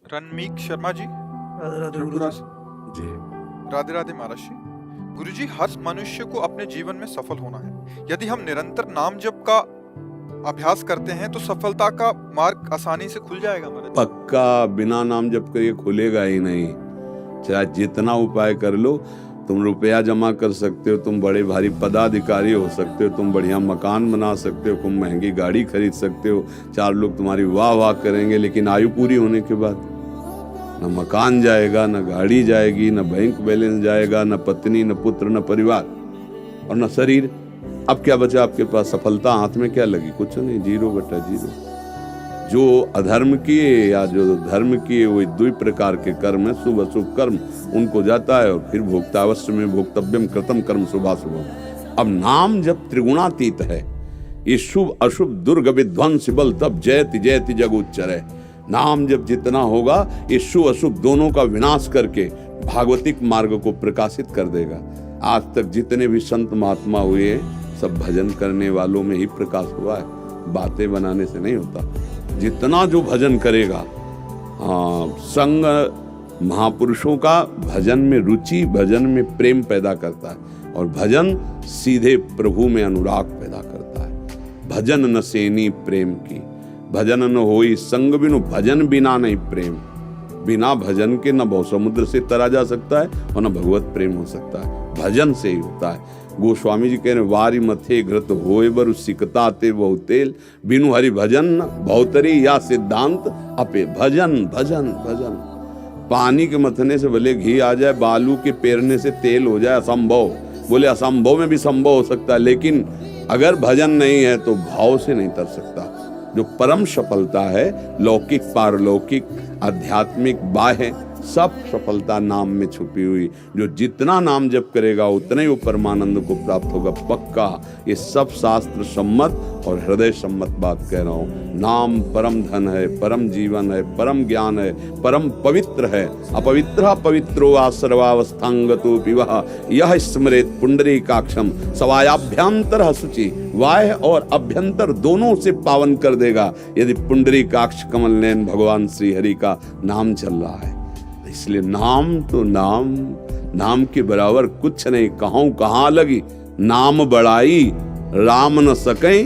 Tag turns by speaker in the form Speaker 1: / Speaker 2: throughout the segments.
Speaker 1: रणमीक शर्मा जी।
Speaker 2: राधे राधे गुरुजी।
Speaker 3: जी
Speaker 1: राधे राधे महाराज जी। गुरुजी, हर मनुष्य को अपने जीवन में सफल होना है। यदि हम निरंतर नाम जप का अभ्यास करते हैं तो सफलता का मार्ग आसानी से खुल जाएगा महाराज।
Speaker 3: पक्का बिना नाम जप के ये खुलेगा ही नहीं। चाहे जितना उपाय कर लो, तुम रुपया जमा कर सकते हो, तुम बड़े भारी पदाधिकारी हो सकते हो, तुम बढ़िया मकान बना सकते हो, तुम महंगी गाड़ी खरीद सकते हो, 4 लोग तुम्हारी वाह वाह करेंगे, लेकिन आयु पूरी होने के बाद न मकान जाएगा, न गाड़ी जाएगी, न बैंक बैलेंस जाएगा, न पत्नी, न पुत्र, न परिवार और न शरीर। अब क्या बचा आपके पास? सफलता हाथ में क्या लगी? कुछ नहीं, 0/0। जो अधर्म किए या जो धर्म किए, वो 2 प्रकार के कर्म है, शुभ अशुभ कर्म, उनको जाता है और फिर भोक्तावश्य में भोक्तव्यम कृतम कर्म शुभाशुभम। अब नाम जब त्रिगुणातीत है, ये शुभ अशुभ दुर्ग विध्वंस बल तब जयति जयति जग उच्चरय। नाम जब जितना होगा, ये शुभ अशुभ दोनों का विनाश करके भागवतिक मार्ग को प्रकाशित कर देगा। आज तक जितने भी संत महात्मा हुए, सब भजन करने वालों में ही प्रकाश हुआ है, बातें बनाने से नहीं होता। जितना जो भजन करेगा, संग महापुरुषों का भजन में रुचि, भजन में प्रेम पैदा करता है और भजन सीधे प्रभु में अनुराग पैदा करता है। भजन न सेनी प्रेम की, भजन न होई संग बिनु, भजन बिना नहीं प्रेम। बिना भजन के न भव समुद्र से तरा जा सकता है और न भगवत प्रेम हो सकता है, भजन से ही होता है। गोस्वामी जी कह रहे, वारी मथे घृत होए बर सिकता ते बहु तेल, बिनु हरि भजन भौतरी या सिद्धांत अपे। भजन भजन भजन। पानी के मथने से भले घी आ जाए, बालू के पेरने से तेल हो जाए, असंभव। बोले असंभव में भी संभव हो सकता है, लेकिन अगर भजन नहीं है तो भाव से नहीं तर सकता। जो परम सफलता है, लौकिक पारलौकिक आध्यात्मिक बाह्य, सब सफलता नाम में छुपी हुई। जो जितना नाम जप करेगा उतना ही वो परमानंद को प्राप्त होगा, पक्का। ये सब शास्त्र सम्मत और हृदय सम्मत बात कह रहा हूँ। नाम परम धन है, परम जीवन है, परम ज्ञान है, परम पवित्र है। अपवित्र पवित्रो वा सर्वावस्थांगतो पिवः यह स्मरेत पुंडरीकाक्षम सवायाभ्यंतर शुचि। वाह्य और अभ्यंतर दोनों से पावन कर देगा यदि पुंडरीकाक्ष कमल नयन भगवान श्री हरि का नाम चल रहा है। इसलिए नाम तो नाम, नाम के बराबर कुछ नहीं। कहूं कहाँ लगी नाम बढ़ाई, राम न सके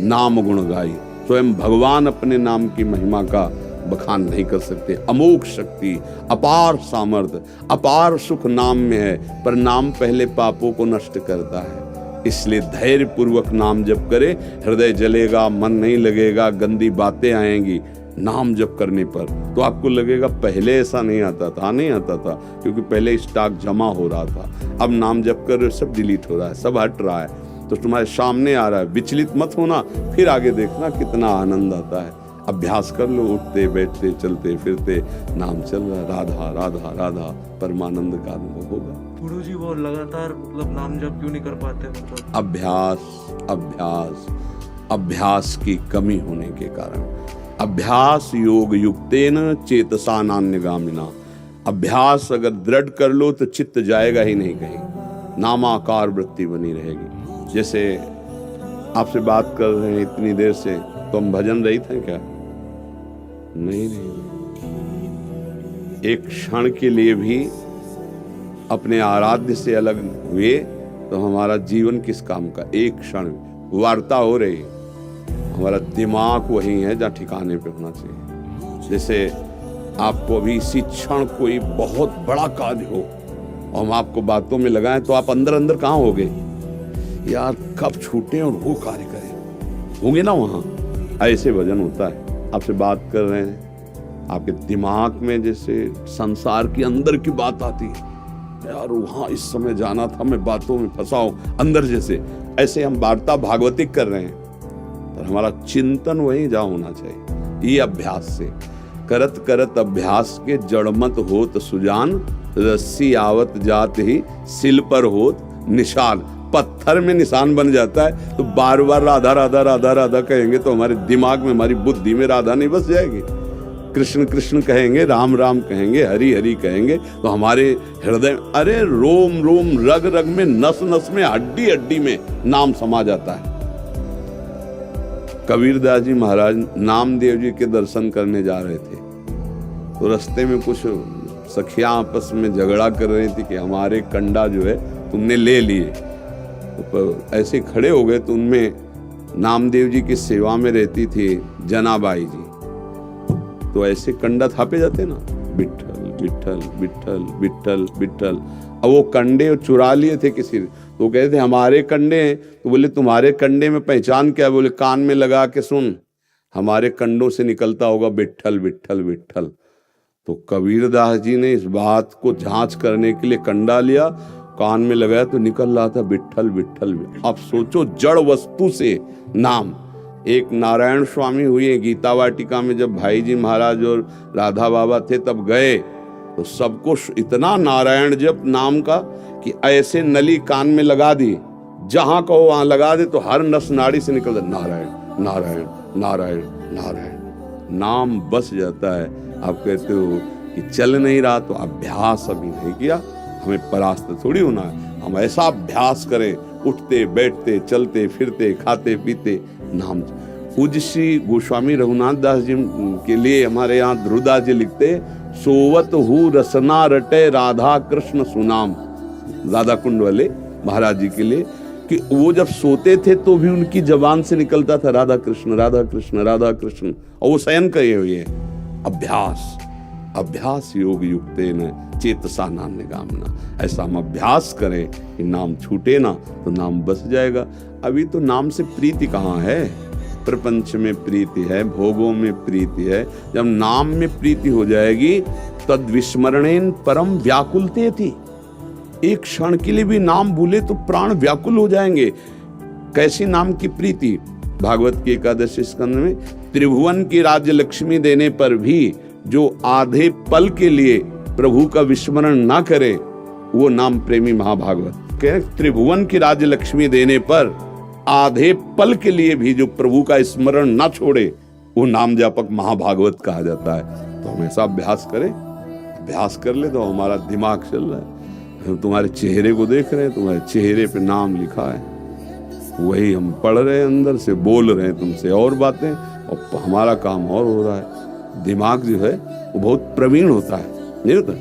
Speaker 3: नाम गुण गाई। स्वयं भगवान अपने नाम की महिमा का बखान नहीं कर सकते। अमोघ शक्ति, अपार सामर्थ्य, अपार सुख नाम में है, पर नाम पहले पापों को नष्ट करता है। इसलिए धैर्य पूर्वक नाम जप करे, हृदय जलेगा, मन नहीं लगेगा, गंदी बातें आएंगी। नाम जप करने पर तो आपको लगेगा पहले ऐसा नहीं आता था, नहीं आता था, क्योंकि पहले स्टॉक जमा हो रहा था। अब नाम जप कर सब डिलीट हो रहा है, सब हट रहा है, तो तुम्हारे सामने आ रहा है। विचलित मत होना, फिर आगे देखना कितना आनंद आता है। अभ्यास कर लो, उठते बैठते चलते फिरते नाम चल रहा है, राधा राधा राधा, परमानंद का अनुभव होगा।
Speaker 2: गुरुजी, वो लगातार मतलब नाम जप क्यों नहीं कर पाते? मतलब
Speaker 3: अभ्यास अभ्यास अभ्यास की कमी होने के कारण। अभ्यास योग युक्तेन चेतसा नान्यगामिना। अभ्यास अगर दृढ़ कर लो तो चित्त जाएगा ही नहीं कहीं, नामाकार वृत्ति बनी रहेगी। जैसे आपसे बात कर रहे हैं इतनी देर से, तो हम भजन रहित हैं क्या? नहीं। एक क्षण के लिए भी अपने आराध्य से अलग हुए तो हमारा जीवन किस काम का? एक क्षण वार्ता हो रही है, हमारा दिमाग वही है जहाँ ठिकाने पे होना चाहिए। जैसे आपको अभी इसी क्षण कोई बहुत बड़ा कार्य हो और हम आपको बातों में लगाएं तो आप अंदर अंदर कहाँ होगे? यार कब छूटे और वो कार्य करें, होंगे ना वहाँ। ऐसे भजन होता है। आपसे बात कर रहे हैं, आपके दिमाग में जैसे संसार की अंदर की बात आती है, यार वहाँ इस समय जाना था, मैं बातों में फंसा हूँ अंदर जैसे। ऐसे हम वार्ता भागवतिक कर रहे हैं, और हमारा चिंतन वहीं जा होना चाहिए। ये अभ्यास से करत करत अभ्यास के जड़मत होत सुजान, रस्सी आवत जात ही सिल पर होत निशान। पत्थर में निशान बन जाता है, तो बार बार राधा राधा राधा राधा कहेंगे तो हमारे दिमाग में, हमारी बुद्धि में राधा नहीं बस जाएगी। कृष्ण कृष्ण कहेंगे, राम राम कहेंगे, हरि हरि कहेंगे तो हमारे हृदय, अरे रोम रोम रग रग में, नस नस में, हड्डी हड्डी में नाम समा जाता है। कबीरदास जी महाराज नामदेव जी के दर्शन करने जा रहे थे। तो रास्ते में कुछ सखियां आपस में झगड़ा कर रही थी कि हमारे कंडा जो है तुमने ले लिए। तो ऐसे खड़े हो गए तो उनमें नामदेव जी की सेवा में रहती थी जनाबाई जी। तो ऐसे कंडा थापे जाते ना, विट्ठल विट्ठल विट्ठल विट्ठल विट्ठल। अब वो कंडे चुरा लिए थे किसी ने, तो कहते थे हमारे कंडे हैं। तो बोले तुम्हारे कंडे में पहचान क्या? बोले कान में लगा के सुन, हमारे कंडों से निकलता होगा विट्ठल विट्ठल विट्ठल। तो कबीरदास जी ने इस बात को जांच करने के लिए कंडा लिया, कान में लगाया तो निकल रहा था विट्ठल विट्ठल। अब सोचो जड़ वस्तु से नाम। एक नारायण स्वामी हुए गीता वाटिका में, जब भाई जी महाराज और राधा बाबा थे तब गए तो सबको इतना नारायण जप नाम का कि ऐसे नली कान में लगा दी, जहां कहो वहां लगा दे तो हर नस नाड़ी से निकल नारायण नारायण नारायण नारायण। नाम बस जाता है। आप कहते हो कि चल नहीं रहा, तो अभ्यास अभी नहीं किया, हमें परास्त थोड़ी होना है। हम ऐसा अभ्यास करें, उठते बैठते चलते फिरते खाते पीते नाम। पूज्य श्री गोस्वामी रघुनाथ दास जी के लिए हमारे यहाँ ध्रुवदास जी लिखते, सोवत हु रसना रटे राधा कृष्ण सुनाम। राधा कुंड वाले महाराज जी के लिए कि वो जब सोते थे तो भी उनकी जबान से निकलता था राधा कृष्ण राधा कृष्ण राधा कृष्ण, और वो शयन करे हुए हैं। अभ्यास अभ्यास योग युक्ते न चेतसा नान्य गामना। ऐसा हम अभ्यास करें कि नाम छूटे ना, तो नाम बस जाएगा। अभी तो नाम से प्रीति कहाँ है? प्रपंच में प्रीति है, भोगों में प्रीति है। जब नाम में प्रीति हो जाएगी तद विस्मरणेन परम व्याकुलते थी। एक क्षण के लिए भी नाम भूले तो प्राण व्याकुल हो जाएंगे। कैसी नाम की प्रीति? भागवत की एकादश स्कंद में, त्रिभुवन की राज्य लक्ष्मी देने पर भी जो आधे पल के लिए प्रभु का विस्मरण ना करे, वो नाम प्रेमी महाभागवत। त्रिभुवन की राज्य लक्ष्मी देने पर आधे पल के लिए भी जो प्रभु का स्मरण ना छोड़े, वो नाम जापक महाभागवत कहा जाता है। तो हमेशा अभ्यास करें। अभ्यास कर ले तो हमारा दिमाग चल रहा है। तुम्हारे चेहरे को देख रहे हैं, तुम्हारे चेहरे पे नाम लिखा है, वही हम पढ़ रहे हैं, अंदर से बोल रहे हैं तुमसे और बातें, और हमारा काम और हो रहा है। दिमाग जो है वो बहुत प्रवीण होता है, नहीं होता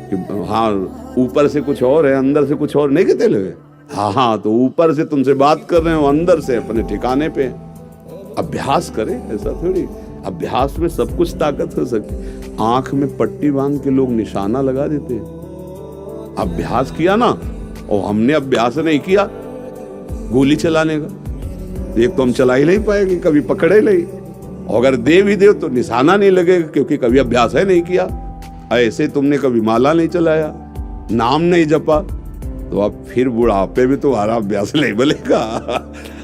Speaker 3: कि हाँ ऊपर से कुछ और है अंदर से कुछ और, नहीं कहते लोग। हाँ, तो ऊपर से तुमसे बात कर रहे हो, अंदर से अपने ठिकाने पे। अभ्यास करें, ऐसा थोड़ी। अभ्यास में सब कुछ ताकत हो सकती। आंख में पट्टी बांध के लोग निशाना लगा देते हैं। अभ्यास किया ना, और हमने अभ्यास नहीं किया गोली चलाने का, एक तो हम चला ही नहीं पाएंगे, कभी पकड़े नहीं। और अगर दे भी दे तो निशाना नहीं लगेगा, क्योंकि कभी अभ्यास है नहीं किया। ऐसे तुमने कभी माला नहीं चलाया, नाम नहीं जपा, तो अब फिर बुढ़ापे में तुम्हारा अभ्यास नहीं बनेगा।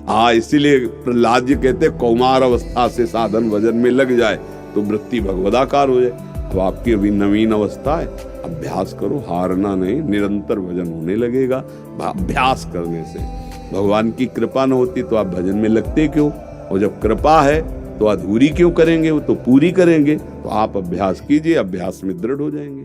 Speaker 3: हाँ, इसीलिए प्रहलाद जी कहते कौमार अवस्था से साधन भजन में लग जाए तो वृत्ति भगवदाकार हो जाए। अब आपकी अभी नवीन अवस्था है, अभ्यास करो, हारना नहीं, निरंतर भजन होने लगेगा। अभ्यास करने से भगवान की कृपा न होती तो आप भजन में लगते क्यों? और जब कृपा है तो अधूरी क्यों करेंगे, वो तो पूरी करेंगे। तो आप अभ्यास कीजिए, अभ्यास में दृढ़ हो जाएंगे।